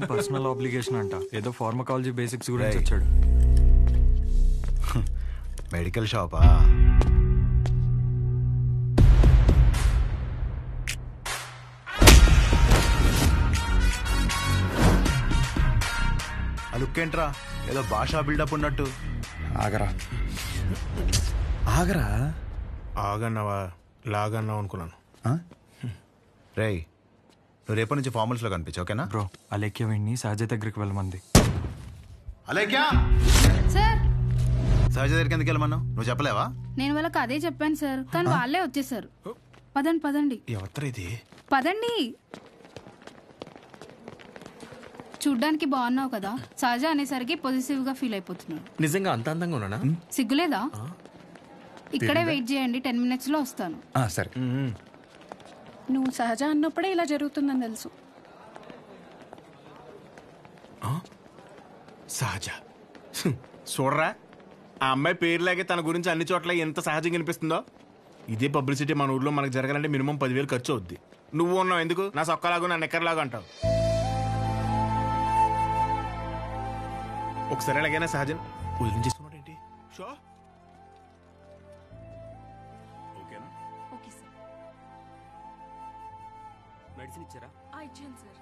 Personal obligation అంట, ఏదో pharmacology basics గురించి వచ్చాడు. మెడికల్ షాపా? ఆ లుక్ ఏంట్రా, ఏదో భాషా బిల్డప్ ఉన్నట్టు. ఆగరా ఆగరా. ఆగన్నావా లాగన్నావు అనుకున్నాను. రేయ్, నువ్వు రేపటి నుంచి ఫార్మల్స్లో కనిపించు, ఓకేనా? బ్రో, అలేఖ్య వీడిని సహజ దగ్గరికి వెళ్ళమంది. అలేఖ్య సార్, సహజ దగ్గరికి ఎందుకు వెళ్ళమన్నావు? నువ్వు చెప్పలేవా? నేను వాళ్ళకి అదే చెప్పాను సార్, కానీ వాళ్ళే వచ్చేసారు. పదండి పదండి ఎవరు ఇది? పదండి. చూడ్డానికి బాగున్నావు కదా, సహజ అనేసరికి పొజిటివ్ గా ఫీల్ అయిపోతున్నాడు. నిజంగా అంత అందంగా ఉన్నానా? సిగ్గులేదా? ఇక్కడే వెయిట్ చేయండి, 10 minutes లో వస్తాను. సరే. నువ్వు సహజ అన్నప్పుడే ఇలా జరుగుతుందని తెలుసు. సహజ చూడరా, ఆ అమ్మాయి పేరులాగే తన గురించి అన్ని చోట్ల ఎంత సహజంగా అనిపిస్తుందో. ఇదే పబ్లిసిటీ మన ఊర్లో మనకు జరగాలంటే మినిమం 10,000 ఖర్చు అవుద్ది. నువ్వు ఉన్నావు ఎందుకు నా సొక్కలాగా నా నెక్కర్లాగా అంటావు. ఒకసారి ఎలాగైనా సహజన్ వదిలించేసుకున్నాడు ఏంటి? షో ఓకేనా? Okay sir. మెడిసిన్ ఇచ్చారా? ఇచ్చాను సార్.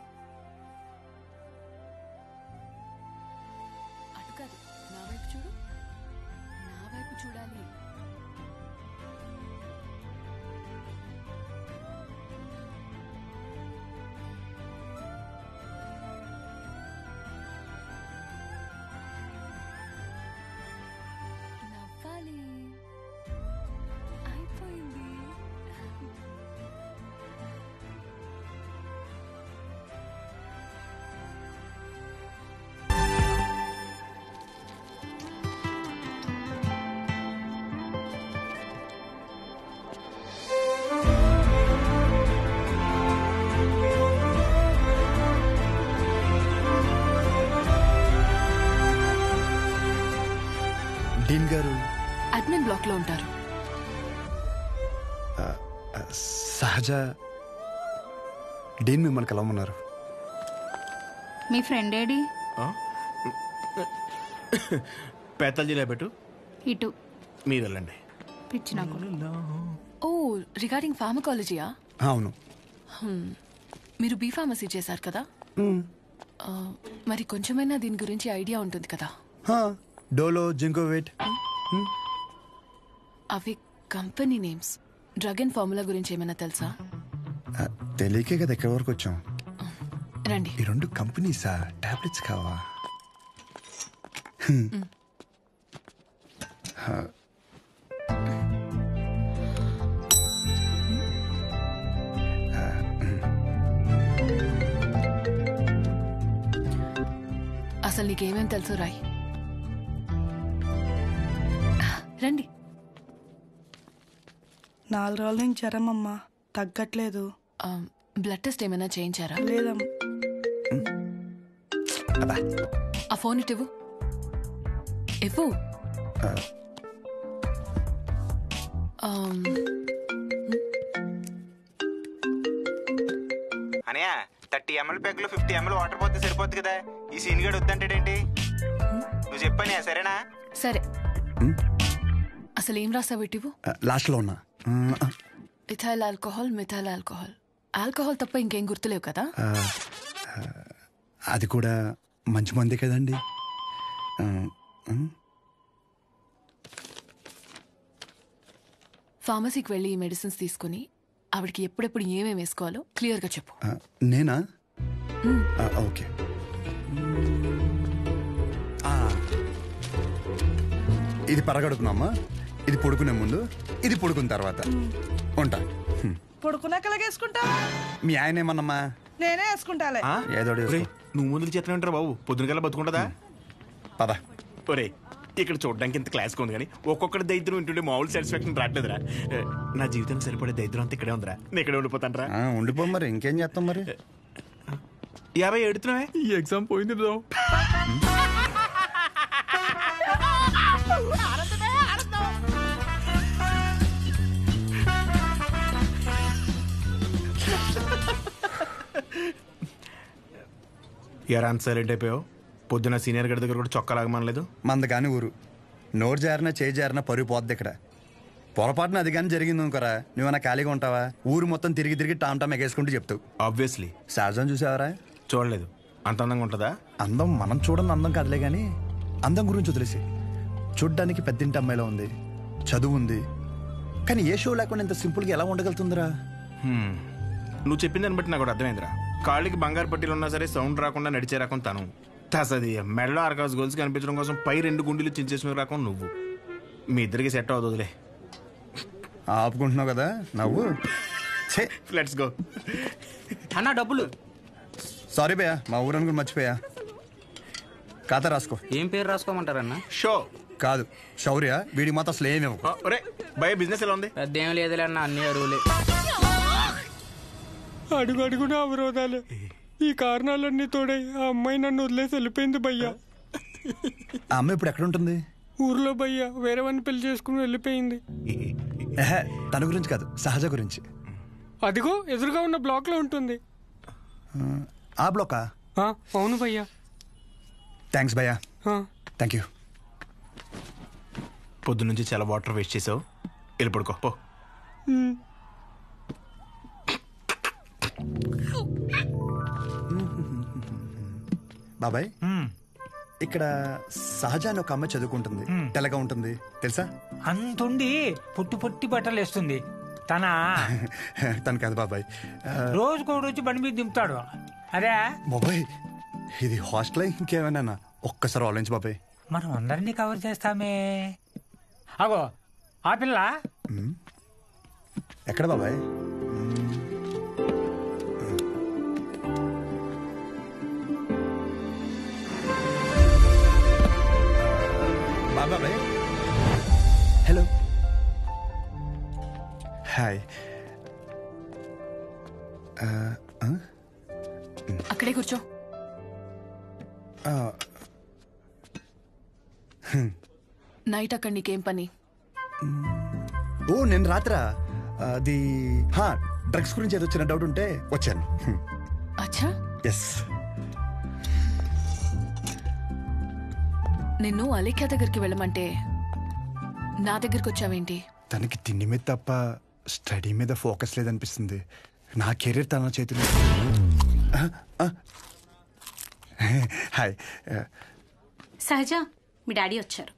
అటు కాదు, నా వైపు చూడు. నా వైపు చూడాలి. నవ్వాలి. అయిపోయింది. డీన్ గారు అడ్మిన్ బ్లాక్ లో ఉంటారు. సహజ డీన్ మిమ్మల్ని కలవమన్నారు. మీ ఫ్రెండ్ ఏడి? పేతల జిల్లా పెట్టు, ఇటు మీరు వెళ్ళండి. పిచ్చి నాకు. ఓ, రిగార్డింగ్ ఫార్మకాలజీయా? అవును. మీరు బీ ఫార్మసీ చేశారు కదా, మరి కొంచెమైనా దీని గురించి ఐడియా ఉంటుంది కదా. డోలో, జింకోవేట్. అవి company names. Drug and formula గురించి ఏమైనా తెలుసా? తెలియకే కదా ఎక్కడి వరకు వచ్చాం. రండి. ఈ 2 కంపెనీసా? టాబ్లెట్స్ కావా? అసలు నీకేమేం తెలుసు రాయ్. రండి. 4 రోజుల నుంచి జ్వరం అమ్మా, తగ్గట్లేదు. బ్లడ్ టెస్ట్ ఏమైనా చేయించారా? లేదమ్మా. ఆ ఫోన్ ఇటు ఇవ్వు. అనయా 30 ml పెగ్లో 50 ml వాటర్ పోతే సరిపోద్ది కదా. ఈ సీన్ గడు వద్దంటాడేంటి? నువ్వు చెప్పానే, సరేనా? సరే. అసలు ఏం రాసావు ఇటు? లాస్ట్ లో ఉన్నా. Ethyl alcohol, methyl alcohol. Alcohol తప్ప ఇంకేం గుర్తులేవు కదా? అది కూడా మంచి మందే కదండి. ఫార్మసీకి వెళ్ళి ఈ మెడిసిన్స్ తీసుకుని ఆవిడకి ఎప్పుడెప్పుడు ఏమేమి వేసుకోవాలో క్లియర్గా చెప్పు. నేనా? ఓకే. ఇది పరగడుపునమ్మా, ఇది పడుకునే ముందు, ఇది పడుకున్న తర్వాత. ఉంటా. పడుకున్నాక వేసుకుంటా. మీ ఆయన ఏమన్నమ్మా? నేనే వేసుకుంటాలే. ఏదో నువ్వు ముందు చేతనే ఉంటారా బాబు? పొద్దునకల్లా బతుకుంటుందా? పద. ఒరే, ఇక్కడ చూడడానికి ఇంత క్లాస్గా ఉంది కానీ ఒక్కొక్కటి దరిద్రం వింటుంటే మామూలు సాటిస్ఫాక్షన్ రావట్లేదురా. నా జీవితానికి సరిపడే దరిద్రం అంతా ఇక్కడే ఉందిరా. నేను ఇక్కడే ఉండిపోతాను రా. ఉండిపో. మరి ఇంకేం చేస్తాం? మరి 50 ఎడుతున్నావే. ఈ ఎగ్జామ్ పోయింది బ్రో. ఎరా అంత సైలెంట్ అయిపోయావు? పొద్దున సీనియర్ గడి దగ్గర కూడా చొక్కా లాగమనలేదు. మంద కాని ఊరు నోరు జారినా చేయి జారినా పరుగు పోద్ది ఇక్కడ. పొరపాటున అది కానీ జరిగింది అనుకోరా, నువ్వన్నా ఖాళీగా ఉంటావా? ఊరు మొత్తం తిరిగి తిరిగి టామ్ టామ్ ఎగేసుకుంటూ చెప్తావు. ఆబ్వియస్లీ. సహజం చూసావరా? చూడలేదు. అంత అందంగా ఉంటుందా? అందం మనం చూడని అందం కాదులే కానీ అందం గురించి వదిలేసి, చూడ్డానికి పెద్దింటి అమ్మాయిలో ఉంది, చదువు ఉంది, కానీ ఏ షో లేకుండా ఇంత సింపుల్గా ఎలా ఉండగలుగుతుందిరా? నువ్వు చెప్పిన దాన్ని బట్టి నాకు ఒకటి అర్థమైందిరా. కాళ్ళకి బంగారు పట్టీలు ఉన్నా సరే సౌండ్ రాకుండా నడిచే రకం తను. తసది మెడలో ఆర్కాస్ గోల్స్ కనిపించడం కోసం పై 2 గుండెలు చించేసిన రకం నువ్వు. మీ ఇద్దరికి సెట్ అవుతుందిలే. ఆపుకుంటున్నావు కదా నవ్వు. Let's go. అన్న డబ్బులు. సారీ భయ్యా, మా ఊరని కూడా మర్చిపోయా. ఖాతా రాసుకో. ఏం పేరు రాసుకోమంటారన్న? షో కాదు శౌర్య, వీడికి మాత్రం అసలు ఏమేవు. ఒరే భయ బిజినెస్ ఎలా ఉంది? పెద్ద ఏం లేదులే అన్న, అన్ని అరువులే. అడుగు అడుగున అవరోధాలే. ఈ కారణాలన్నీ తోడై ఆ అమ్మాయి నన్ను వదిలేసి వెళ్ళిపోయింది భయ్యా. ఆ అమ్మాయి ఇప్పుడు ఎక్కడ ఉంటుంది? ఊర్లో భయ్యా వేరే వాడిని పెళ్లి చేసుకుని వెళ్ళిపోయింది. తన గురించి కాదు, సహజ గురించి. అదిగో ఎదురుగా ఉన్న బ్లాక్ లో ఉంటుంది. ఆ బ్లాకా? అవును భయ్యా. థ్యాంక్స్ భయ్యా. Thank you. పొద్దు నుంచి చాలా వాటర్ వేస్ట్ చేసావు, వెళ్ళి పడుకో పో. బాబాయ్, ఇక్కడ సహజ అని ఒక అమ్మాయి చదువుకుంటుంది, తెల్లగా ఉంటుంది తెలుసా? అంతుండి పుట్టి పుట్టి బట్టలు వేస్తుంది. తను కాదు బాబాయ్, రోజుకో రోజు బండి మీద దింపుతాడు. అదే బాబాయ్ ఇది హాస్టల్ ఇంకేమైనా ఒక్కసారి ఆలోచించు బాబాయ్. మనం అందరినీ కవర్ చేస్తామే. అగో ఆ పిల్ల ఎక్కడ బాబాయ్? బాబాయ్ హలో. హాయ్. అక్కడే కూర్చో. నైట్ అక్కడ నీకేం పని? ఓ నేను రాత్రా అది డ్రగ్స్ గురించి ఏదో చిన్న డౌట్ ఉంటే వచ్చాను. అచ్చా. ఎస్. నిన్ను అలేఖ్య దగ్గరికి వెళ్ళమంటే నా దగ్గరికి వచ్చావేంటి? తనకి తిండి మీద తప్ప స్టడీ మీద ఫోకస్ లేదనిపిస్తుంది. నా కెరీర్ తన చేతిలో. హాయ్. సహజ, మీ డాడీ వచ్చారు.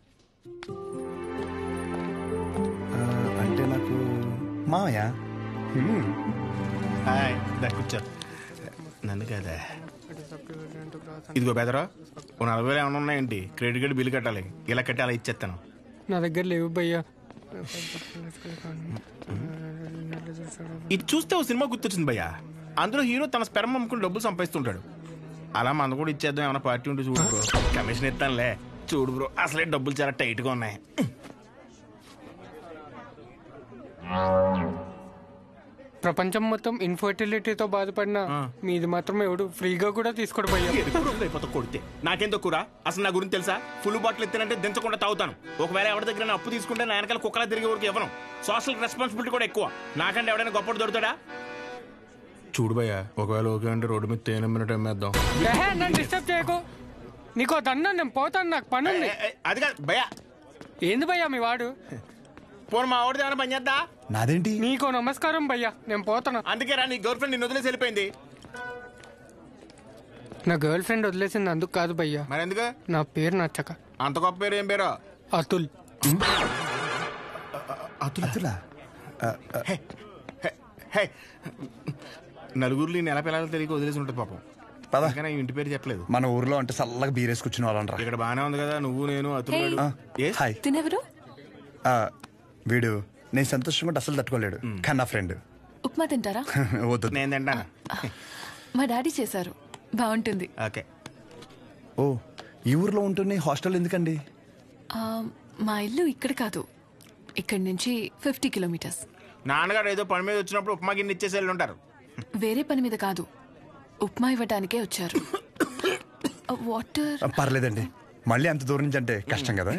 అంటే నాకు మామయ్య. హాయ్, కూర్చో. నన్ను కదా. ఇదిగో బెదరా, 40,000 ఏమైనా ఉన్నాయండి? క్రెడిట్ కార్డు బిల్లు కట్టాలి. ఇలా కట్టి అలా ఇచ్చేస్తాను. నా దగ్గర లేవు భయ్యా. ఇది చూస్తే ఓ సినిమా గుర్తొచ్చింది భయ్యా. అందులో హీరో తన స్పెర్మ్ అమ్ముకుని డబ్బులు సంపాదిస్తుంటాడు. అలా మన కూడా ఇచ్చేద్దాం, ఏమైనా పార్టీ ఉంటే చూడు బ్రో. కమిషన్ ఇస్తానులే. చూడు బ్రో, అసలే డబ్బులు చాలా టైట్గా ఉన్నాయి. ప్రపంచం మొత్తం ఇన్ఫర్టిలిటీతో బాధపడినా మీది మాత్రం ఎవడు ఫ్రీగా కూడా తీసుకోడు భయ్యా. అయిపోతా కొడితే నాకేం తక్కువ? అసలు నా గురించి తెలుసా? ఫుల్ బాటిల్ ఎత్తానంటే దించకుండా తాగుతాను. ఒకవేళ ఎవరి దగ్గర అప్పు తీసుకుంటే నా వెనకాల కుక్కలా తిరిగే వరకు ఇవ్వను. సోషల్ రెస్పాన్సిబిలిటీ కూడా ఎక్కువ. నాకంటే ఎవడైనా గొప్పడు దొరుకుతాడా? చూడు భయ్యా, ఒకవేళ ఓకే అంటే రోడ్డు మీద తేనె మినిట్ అమ్మేద్దాం. నన్ను డిస్టర్బ్ చేయకు. నీకో దన్నా, నేను పోతాను, నాకు పని ఉంది. అది కాదు భయ్యా. ఏంది భయ్యా మీ వాడు? పోను మా వాడిది ఏమైనా పని చేద్దా? నాదేంటి? నీకో నమస్కారం భయ్యా, నేను పోతాను. అందుకే రా, నీ గర్ల్ ఫ్రెండ్ నిన్ను వదిలేసి వెళ్ళిపోయింది. నా గర్ల్ ఫ్రెండ్ వదిలేసింది అందుకు కాదు భయ్యా. మరి ఎందుకు? నా పేరు నచ్చక. అంత గొప్ప పేరు ఏం పేరు? అతుల్. అతులా? నలుగురిలో నెల పిల్లలు తెలియక వదిలేసి ఉంటుంది పాపం. పద. ఇంటి పేరు చెప్పలేదు. మన ఊర్లో అంటే చల్లగా బీరేసి కూర్చుని వాళ్ళనరా. ఇక్కడ బానే ఉంది కదా, నువ్వు నేను అతులు. హాయ్. తినెవరు? వీడు నేను సంతోషంగా ఉంటే అసలు తట్టుకోలేడు, కానీ నా ఫ్రెండ్. ఉప్మా తింటారా? వద్దు. నేను తింటాను. మా డాడీ చేశారు, బాగుంటుంది. ఓకే. ఓ ఈ ఊర్లో ఉంటుంది, హాస్టల్ ఎందుకండి? మా ఇల్లు ఇక్కడ కాదు, ఇక్కడి నుంచి 50 కిలోమీటర్స్. నాన్నగారు ఏదో పని మీద వచ్చినప్పుడు ఉప్మా గిన్నె ఇచ్చేసి వెళ్ళి ఉంటారు. వేరే పని మీద కాదు, ఉప్మా ఇవ్వడానికే వచ్చారు. వాటర్? పర్లేదండి, మళ్ళీ అంత దూరం నుంచి అంటే కష్టం కదా.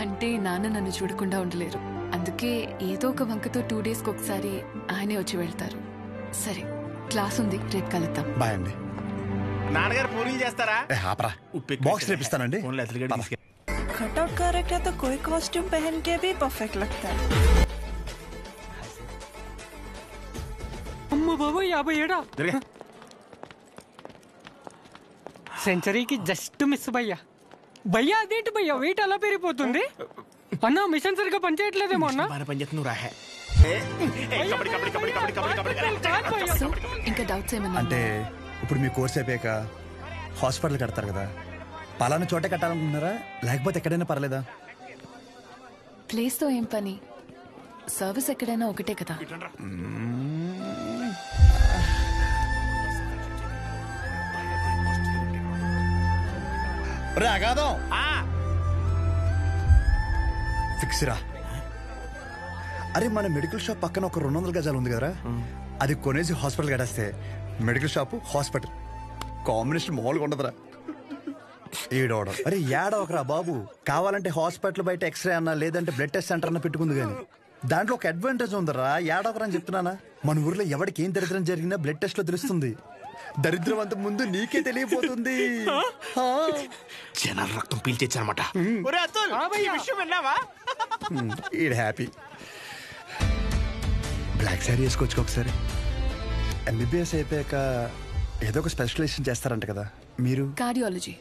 అంటే నాన్న నన్ను చూడకుండా ఉండలేరు, అందుకే ఏదో ఒక వంకతో 2 డేస్కి ఒకసారి ఆయనే వచ్చి వెళ్తారు. సరే, క్లాస్ ఉంది, రేపు కలుద్దాం. బాయ్ అండి. నాన్నగారు పూరీలు చేస్తారా? ఆపరా, ఉప్పు బాక్స్ రేపిస్తానండి. ఫోన్లో అతలిగడ్డ తీసుకెళ్ళి कटआउट करेक्ट है तो कोई कॉस्ट्यूम पहन के भी परफेक्ट लगता है. అమ్మ బాబు 57 జరగా. సెంచరీకి జస్ట్ మిస్ భయ్యా. భయ్యా అదేంటి భయ్యా వెయిట్ అలా పెరిగిపోతుంది? అన్న మిషన్ సరిగ్గా పనిచేయట్లేదేమో అన్న. బాగా పని చేస్తున్నావు రాహే. సో ఇంకా డౌట్స్ ఏమన్నా అంటే ఇప్పుడు మీ కోర్స్ అయిపోయాక హాస్పిటల్ కడతారు కదా, పలానా చోటే కట్టాలనుకుంటున్నారా లేకపోతే ఎక్కడైనా పర్లేదా? ప్లేస్ తో ఏం పని, సర్వీస్ ఎక్కడైనా ఒకటే కదా. రే అగాదం, ఫిక్స్ రా. అరే మన మెడికల్ షాప్ పక్కన ఒక 200 గజాలు ఉంది కదరా, అది కొనేసి హాస్పిటల్ కట్టేస్తే మెడికల్ షాప్ హాస్పిటల్ కాంబినేషన్ మామూలుగా ఉండదురా. ఏడవడం అరే ఏడవకరా బాబు, కావాలంటే హాస్పిటల్ బయట ఎక్స్రే అన్నా లేదంటే బ్లడ్ టెస్ట్ సెంటర్ అన్న పెట్టుకుంది కానీ దాంట్లో ఒక అడ్వాంటేజ్ ఉందరా. ఏడవకరా అని చెప్తున్నానా. మన ఊర్లో ఎవరికి ఏం దరిద్రం జరిగినా బ్లడ్ టెస్ట్ లో తెలుస్తుంది. దరిద్రం అంత ముందు నీకే తెలియపోతుంది. జనాల రక్తం పీల్చేచ్చనమాట. ఈడ హ్యాపీ. బ్లాక్ శారీ వేసుకోవచ్చు ఒకసారి. ఎంబీబీఎస్ అయిపోయాక ఏదో ఒక స్పెషలైజేషన్ చేస్తారంట కదా మీరు? కార్డియాలజీ.